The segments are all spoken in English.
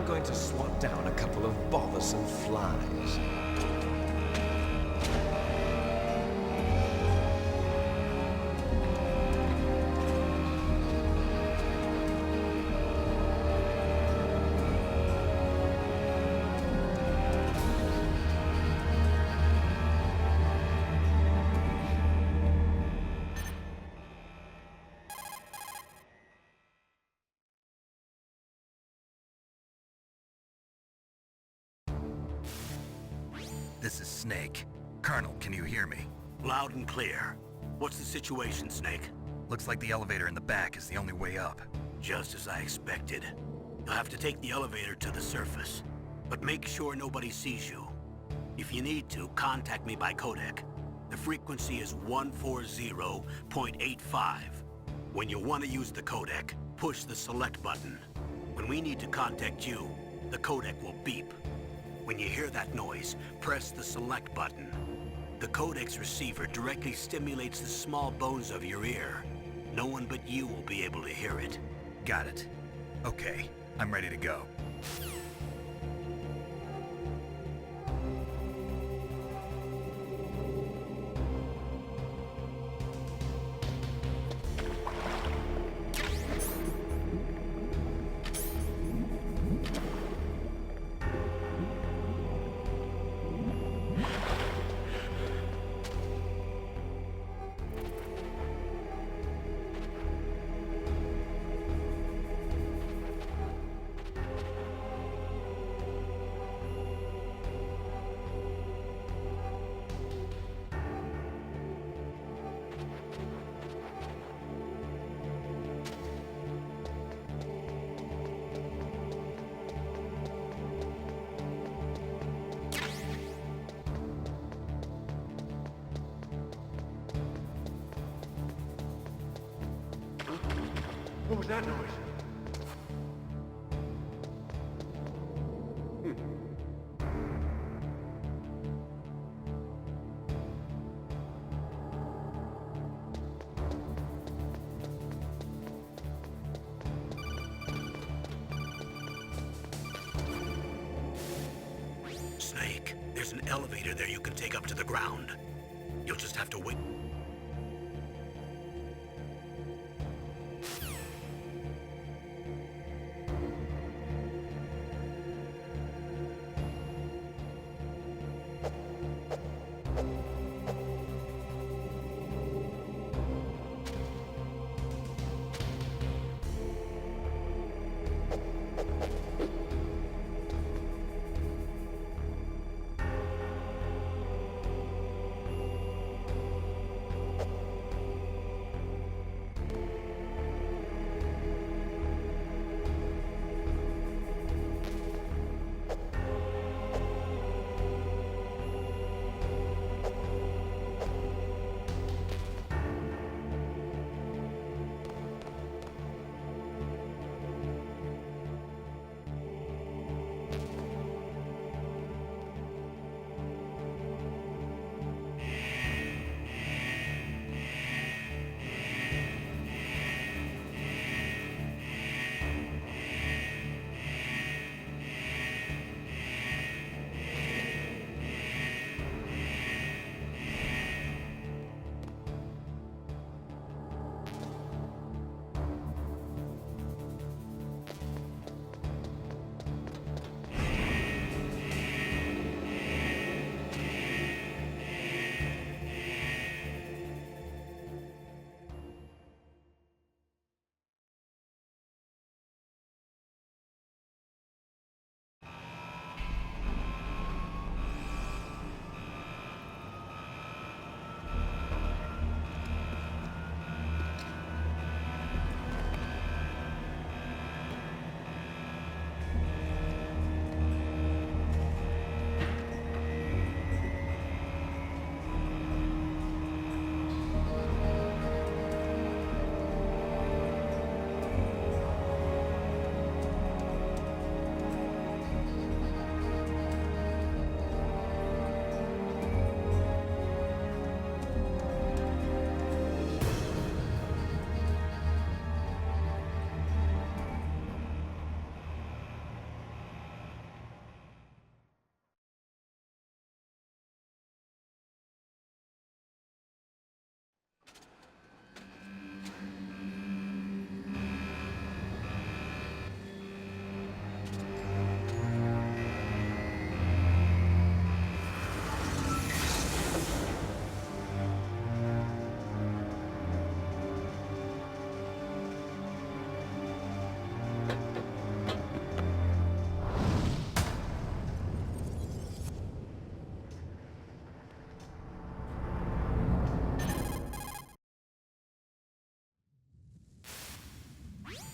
I'm going to swat down a couple of bothersome flies. This is Snake. Colonel, can you hear me? Loud and clear. What's the situation, Snake? Looks like the elevator in the back is the only way up. Just as I expected. You'll have to take the elevator to the surface. But make sure nobody sees you. If you need to, contact me by codec. The frequency is 140.85. When you want to use the codec, push the select button. When we need to contact you, the codec will beep. When you hear that noise, press the select button. The codec's receiver directly stimulates the small bones of your ear. No one but you will be able to hear it. Got it. Okay, I'm ready to go. What was that noise? Snake, there's an elevator there you can take up to the ground. You'll just have to wait.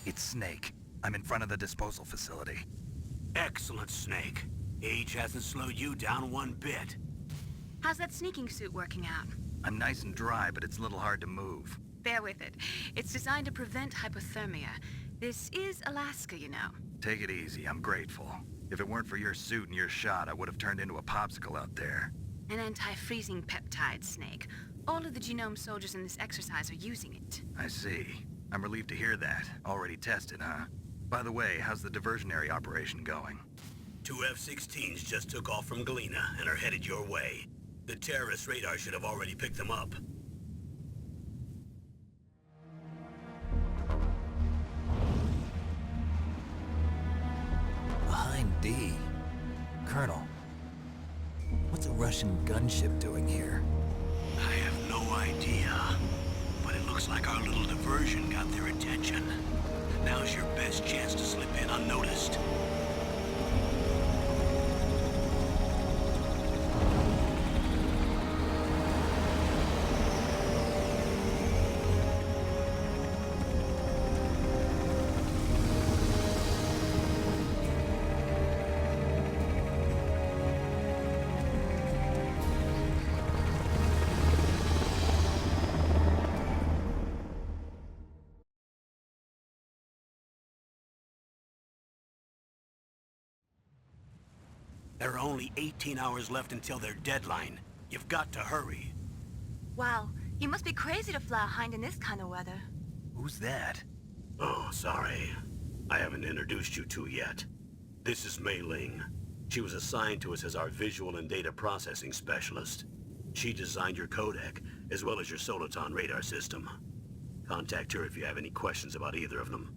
It's Snake. I'm in front of the disposal facility. Excellent, Snake. Age hasn't slowed you down one bit. How's that sneaking suit working out? I'm nice and dry, but it's a little hard to move. Bear with it. It's designed to prevent hypothermia. This is Alaska, you know. Take it easy, I'm grateful. If it weren't for your suit and your shot, I would have turned into a popsicle out there. An anti-freezing peptide, Snake. All of the genome soldiers in this exercise are using it. I see. I'm relieved to hear that. Already tested, huh? By the way, how's the diversionary operation going? 2 F-16s just took off from Galena and are headed your way. The terrorist radar should have already picked them up. Behind D. Colonel, what's a Russian gunship doing here? I have no idea, but it looks like our little diversion got their attention. Now's your best chance to slip in unnoticed. There are only 18 hours left until their deadline. You've got to hurry. Wow, you must be crazy to fly a hind in this kind of weather. Who's that? Oh, sorry. I haven't introduced you to yet. This is Mei Ling. She was assigned to us as our visual and data processing specialist. She designed your codec, as well as your Soliton radar system. Contact her if you have any questions about either of them.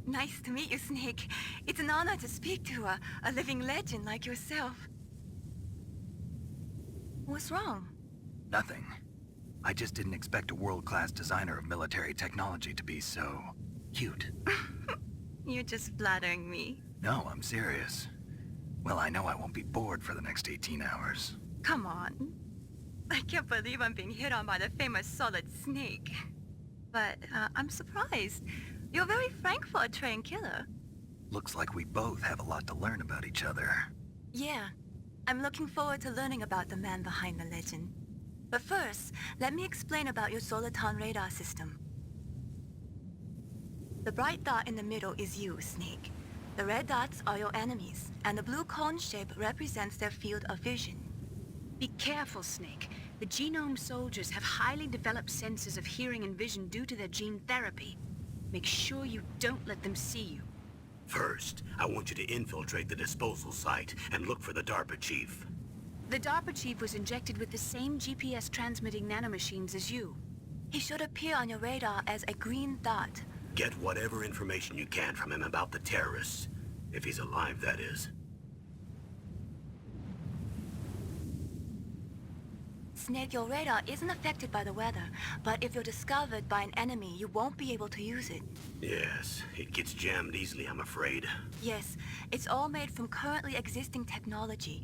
Nice to meet you, Snake. It's an honor to speak to a living legend like yourself. What's wrong? Nothing. I just didn't expect a world-class designer of military technology to be so... cute. You're just flattering me. No, I'm serious. Well, I know I won't be bored for the next 18 hours. Come on. I can't believe I'm being hit on by the famous Solid Snake. But I'm surprised. You're very frank for a trained killer. Looks like we both have a lot to learn about each other. Yeah. I'm looking forward to learning about the man behind the legend. But first, let me explain about your Soliton radar system. The bright dot in the middle is you, Snake. The red dots are your enemies, and the blue cone shape represents their field of vision. Be careful, Snake. The genome soldiers have highly developed senses of hearing and vision due to their gene therapy. Make sure you don't let them see you. First, I want you to infiltrate the disposal site and look for the DARPA chief. The DARPA chief was injected with the same GPS transmitting nanomachines as you. He should appear on your radar as a green dot. Get whatever information you can from him about the terrorists. If he's alive, that is. Snake, your radar isn't affected by the weather, but if you're discovered by an enemy, you won't be able to use it. Yes, it gets jammed easily, I'm afraid. Yes, it's all made from currently existing technology.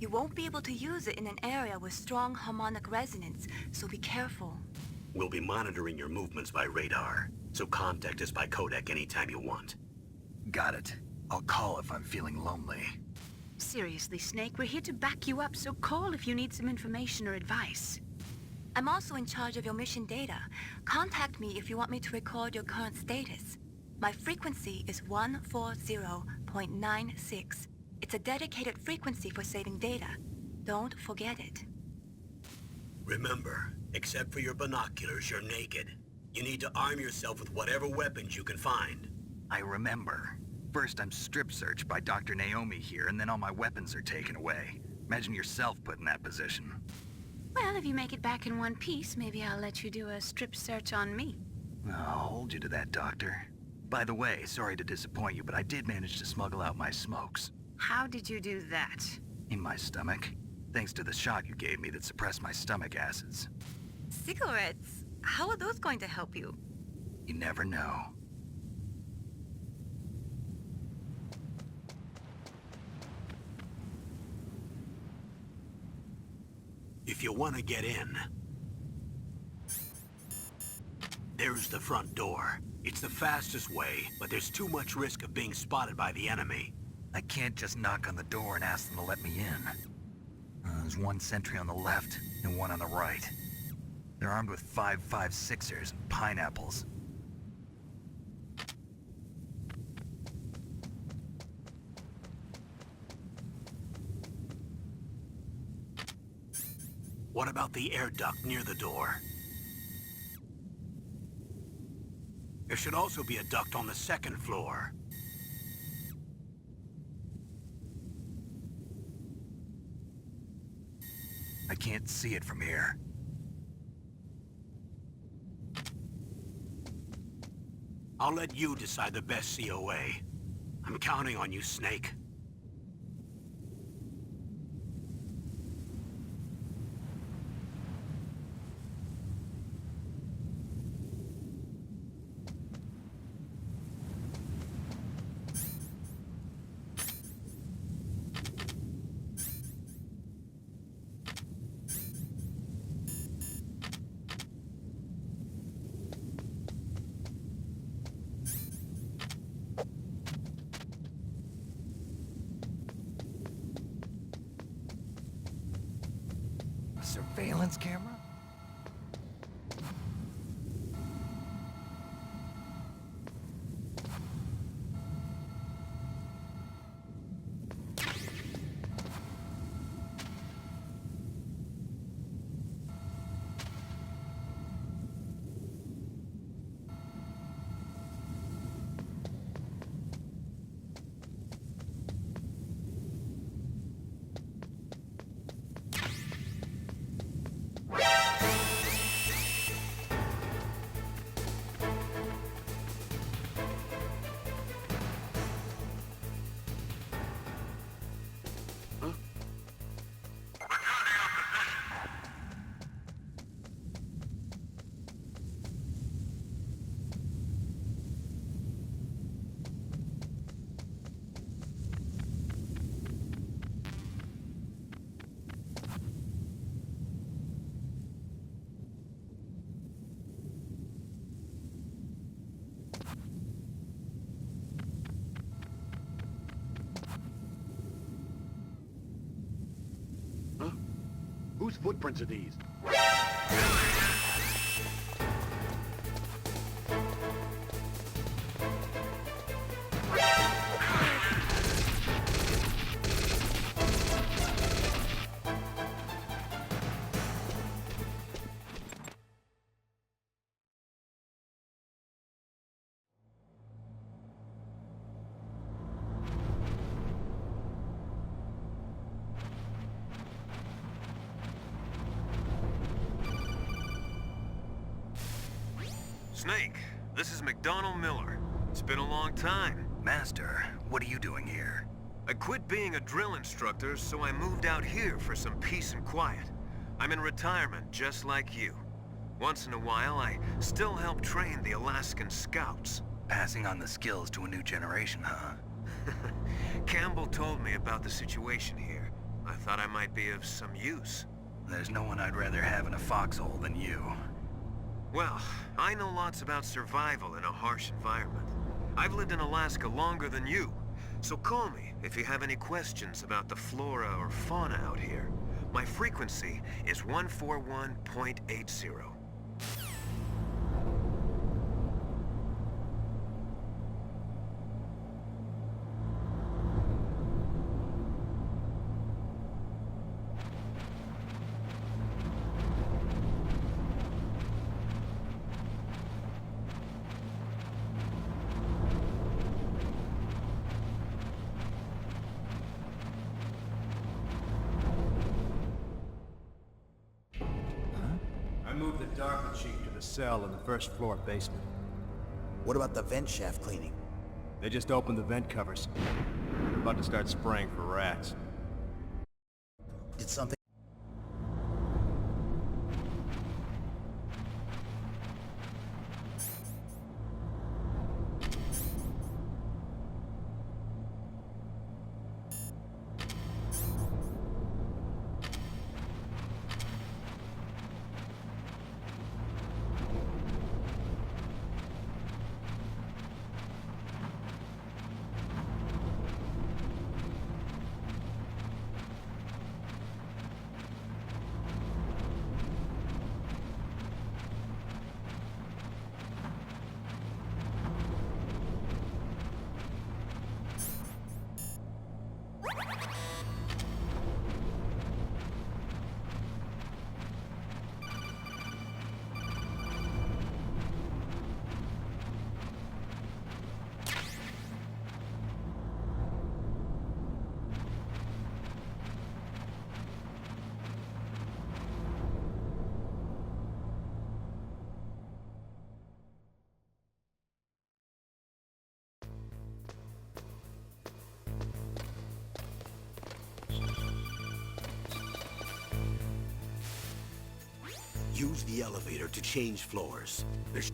You won't be able to use it in an area with strong harmonic resonance, so be careful. We'll be monitoring your movements by radar, so contact us by codec anytime you want. Got it. I'll call if I'm feeling lonely. Seriously, Snake, we're here to back you up, so call if you need some information or advice. I'm also in charge of your mission data. Contact me if you want me to record your current status. My frequency is 140.96. It's a dedicated frequency for saving data. Don't forget it. Remember, except for your binoculars, you're naked. You need to arm yourself with whatever weapons you can find. I remember. First, I'm strip searched by Dr. Naomi here, and then all my weapons are taken away. Imagine yourself put in that position. Well, if you make it back in one piece, maybe I'll let you do a strip search on me. I'll hold you to that, Doctor. By the way, sorry to disappoint you, but I did manage to smuggle out my smokes. How did you do that? In my stomach. Thanks to the shot you gave me that suppressed my stomach acids. Cigarettes? How are those going to help you? You never know. If you want to get in, There's the front door. It's the fastest way, but there's too much risk of being spotted by the enemy. I can't just knock on the door and ask them to let me in. There's one sentry on the left and one on the right. They're armed with 5.56ers and pineapples. What about the air duct near the door? There should also be a duct on the second floor. I can't see it from here. I'll let you decide the best COA. I'm counting on you, Snake. Surveillance camera? Whose footprints are these? Snake, this is McDonald Miller. It's been a long time. Master, what are you doing here? I quit being a drill instructor, so I moved out here for some peace and quiet. I'm in retirement, just like you. Once in a while, I still help train the Alaskan Scouts. Passing on the skills to a new generation, huh? Campbell told me about the situation here. I thought I might be of some use. There's no one I'd rather have in a foxhole than you. Well, I know lots about survival in a harsh environment. I've lived in Alaska longer than you, so call me if you have any questions about the flora or fauna out here. My frequency is 141.80. I moved the Darker Chief to the cell in the first floor basement. What about the vent shaft cleaning? They just opened the vent covers. They're about to start spraying for rats. Did something... Use the elevator to change floors. There's...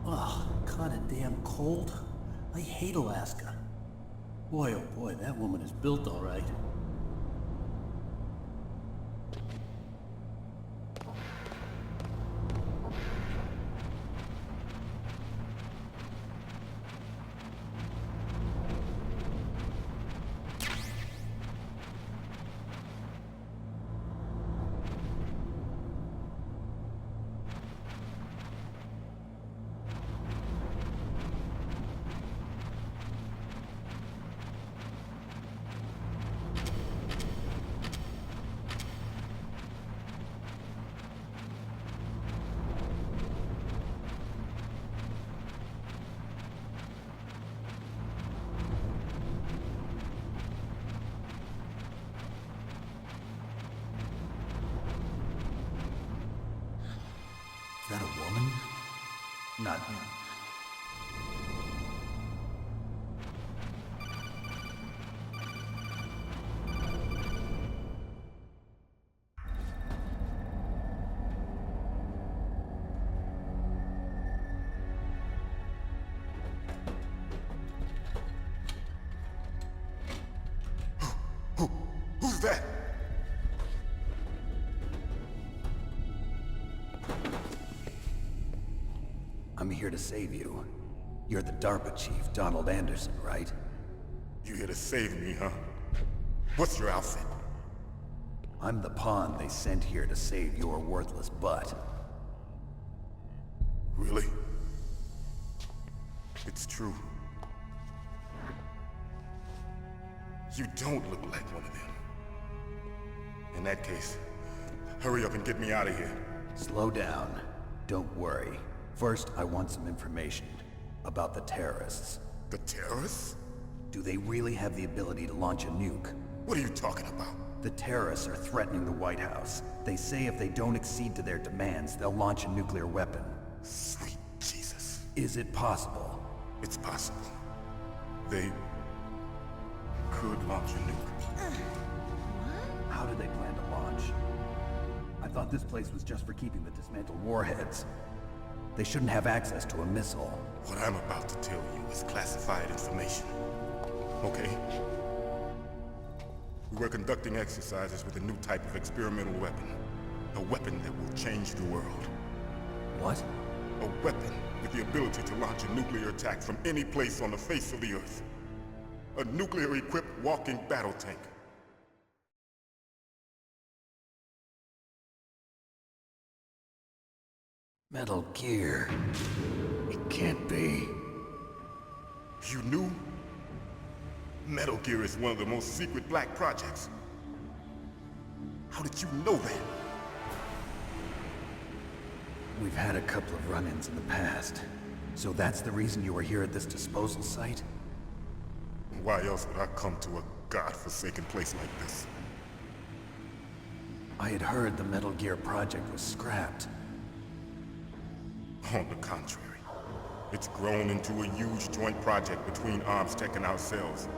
Oh, kinda damn cold. I hate Alaska. Boy, oh boy, that woman is built all right. Is that a woman? Not him. Who's that? I'm here to save you. You're the DARPA chief, Donald Anderson, right? You here to save me, huh? What's your outfit? I'm the pawn they sent here to save your worthless butt. Really? It's true. You don't look like one of them. In that case, hurry up and get me out of here. Slow down. Don't worry. First, I want some information about the terrorists. The terrorists? Do they really have the ability to launch a nuke? What are you talking about? The terrorists are threatening the White House. They say if they don't accede to their demands, they'll launch a nuclear weapon. Sweet Jesus. Is it possible? It's possible. They could launch a nuke. How do they plan to launch? I thought this place was just for keeping the dismantled warheads. They shouldn't have access to a missile. What I'm about to tell you is classified information. Okay? We were conducting exercises with a new type of experimental weapon. A weapon that will change the world. What? A weapon with the ability to launch a nuclear attack from any place on the face of the Earth. A nuclear-equipped walking battle tank. Metal Gear. It can't be. You knew? Metal Gear is one of the most secret black projects. How did you know that? We've had a couple of run-ins in the past. So that's the reason you were here at this disposal site? Why else would I come to a god-forsaken place like this? I had heard the Metal Gear project was scrapped. On the contrary, it's grown into a huge joint project between ArmsTech and ourselves.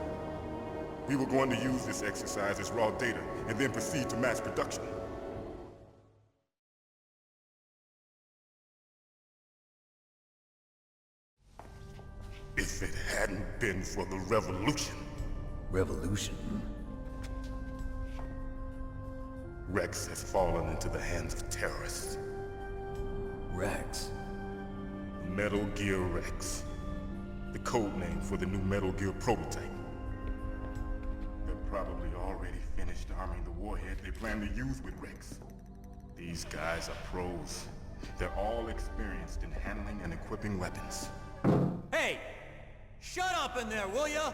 We were going to use this exercise as raw data and then proceed to mass production. If it hadn't been for the revolution. Revolution? Rex has fallen into the hands of terrorists. Rex? Metal Gear Rex. The code name for the new Metal Gear prototype. They're probably already finished arming the warhead they plan to use with Rex. These guys are pros. They're all experienced in handling and equipping weapons. Hey! Shut up in there, will ya?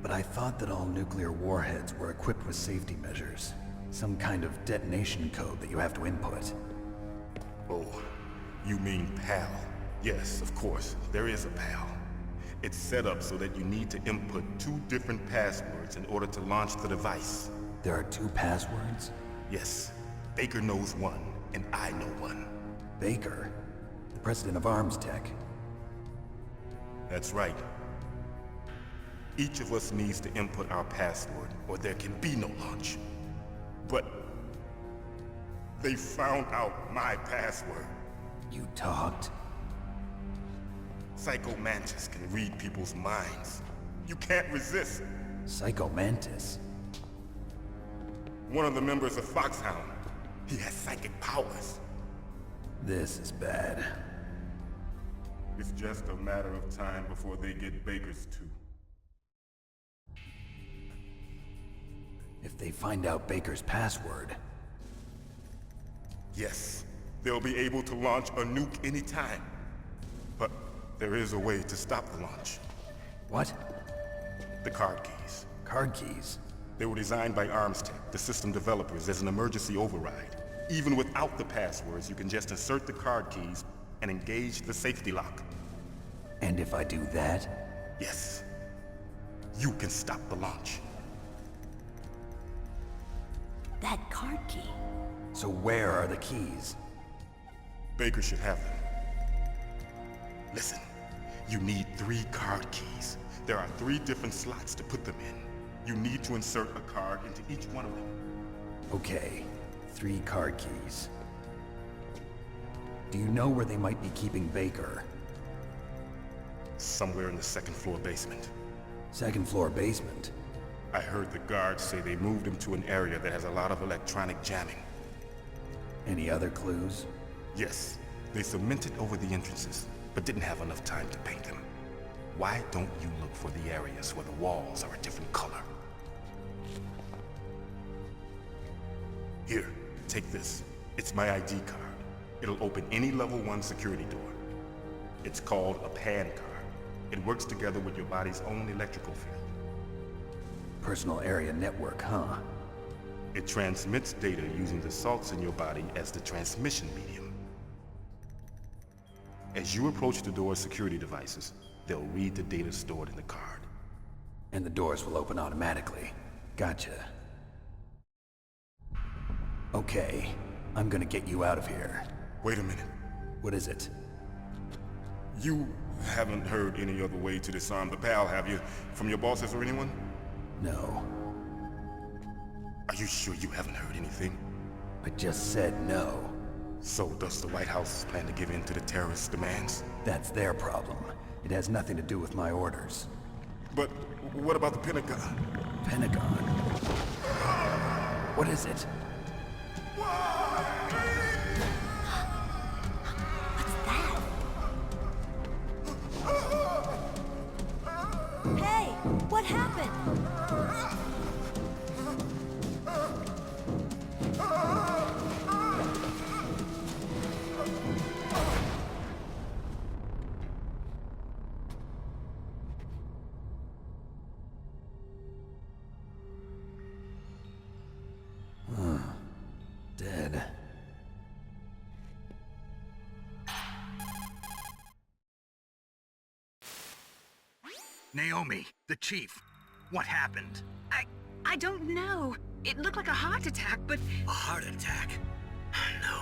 But I thought that all nuclear warheads were equipped with safety measures. Some kind of detonation code that you have to input. Oh, you mean PAL? Yes, of course, there is a PAL. It's set up so that you need to input 2 different passwords in order to launch the device. There are 2 passwords? Yes, Baker knows one, and I know one. Baker? The president of ArmsTech? That's right. Each of us needs to input our password, or there can be no launch. But they found out my password. You talked? Psycho Mantis can read people's minds. You can't resist. Psycho Mantis? One of the members of Foxhound. He has psychic powers. This is bad. It's just a matter of time before they get Baker's too. If they find out Baker's password... Yes, they'll be able to launch a nuke anytime. But there is a way to stop the launch. What? The card keys. Card keys? They were designed by ArmsTech, the system developers, as an emergency override. Even without the passwords, you can just insert the card keys and engage the safety lock. And if I do that? Yes. You can stop the launch. That card key. So where are the keys? Baker should have them. Listen, you need 3 card keys. There are 3 different slots to put them in. You need to insert a card into each one of them. Okay, 3 card keys. Do you know where they might be keeping Baker? Somewhere in the 2nd floor basement. 2nd floor basement? I heard the guards say they moved him to an area that has a lot of electronic jamming. Any other clues? Yes, they cemented over the entrances, but didn't have enough time to paint them. Why don't you look for the areas where the walls are a different color? Here, take this. It's my ID card. It'll open any level 1 security door. It's called a PAN card. It works together with your body's own electrical field. Personal area network, huh? It transmits data using the salts in your body as the transmission medium. As you approach the door's security devices, they'll read the data stored in the card. And the doors will open automatically. Gotcha. Okay, I'm gonna get you out of here. Wait a minute. What is it? You haven't heard any other way to disarm the PAL, have you? From your bosses or anyone? No. Are you sure you haven't heard anything? I just said no. So does the White House plan to give in to the terrorists' demands? That's their problem. It has nothing to do with my orders. But what about the Pentagon? Pentagon? What is it? What's that? Hey, what happened? Dead. Naomi, the chief. What happened? I don't know. It looked like a heart attack, but A heart attack? No,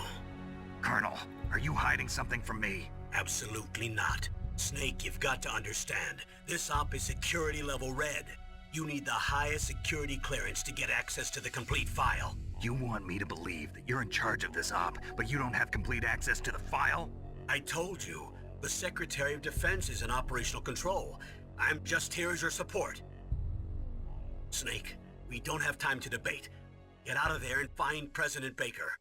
Colonel, are you hiding something from me? absolutely not. Snake, you've got to understand. This op is security level red. You need the highest security clearance to get access to the complete file. You want me to believe that you're in charge of this op, but you don't have complete access to the file? I told you, the Secretary of Defense is in operational control. I'm just here as your support. Snake, we don't have time to debate. Get out of there and find President Baker.